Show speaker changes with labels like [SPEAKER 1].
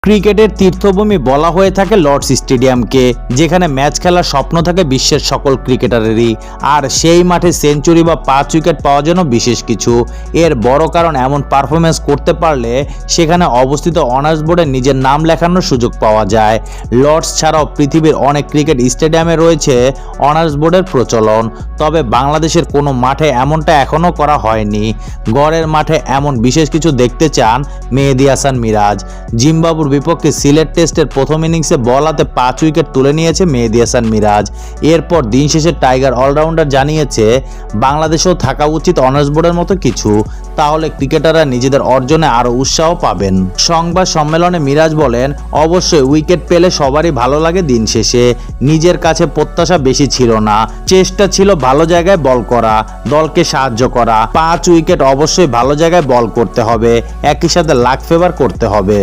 [SPEAKER 1] ক্রিকেটের তীর্থভূমি বলা হয়ে থাকে লর্ডস স্টেডিয়ামকে, যেখানে ম্যাচ খেলার স্বপ্ন থাকে বিশ্বের সকল ক্রিকেটারেরই। আর সেই মাঠে সেঞ্চুরি বা 5 উইকেট পাওয়া যেন বিশেষ কিছু। এর বড় কারণ এমন পারফরমেন্স করতে পারলে সেখানে অবস্থিত অনার্স বোর্ডে নিজের নাম লেখানোর সুযোগ পাওয়া যায়। লর্ডস ছাড়াও পৃথিবীর অনেক ক্রিকেট স্টেডিয়ামে রয়েছে অনার্স বোর্ডের প্রচলন, তবে বাংলাদেশের কোনো মাঠে এমনটা এখনও করা হয়নি। গড়ের মাঠে এমন বিশেষ কিছু দেখতে চান মেহেদী হাসান মিরাজ। জিম্বাবুর বিপক্ষে সিলেট টেস্টের প্রথম ইনিংসে বল হাতে 5 উইকেট তুলে নিয়েছে মেহেদী হাসান মিরাজ। এরপর দিন শেষে টাইগার অলরাউন্ডার জানিয়েছে বাংলাদেশেও থাকা উচিত অনার্স বোর্ডের মতো কিছু, তাহলে ক্রিকেটাররা নিজেদের অর্জনে আরও উৎসাহ পাবেন। সংবাদ সম্মেলনে মিরাজ বলেন, অবশ্যই উইকেট পেলে সবারই ভালো লাগে। দিন শেষে নিজের কাছে প্রত্যাশা বেশি ছিল না, চেষ্টা ছিল ভালো জায়গায় বল করা, দলকে সাহায্য করা। 5 উইকেট অবশ্যই ভালো জায়গায় বল করতে হবে, একই সাথে লাক ফেভার করতে হবে।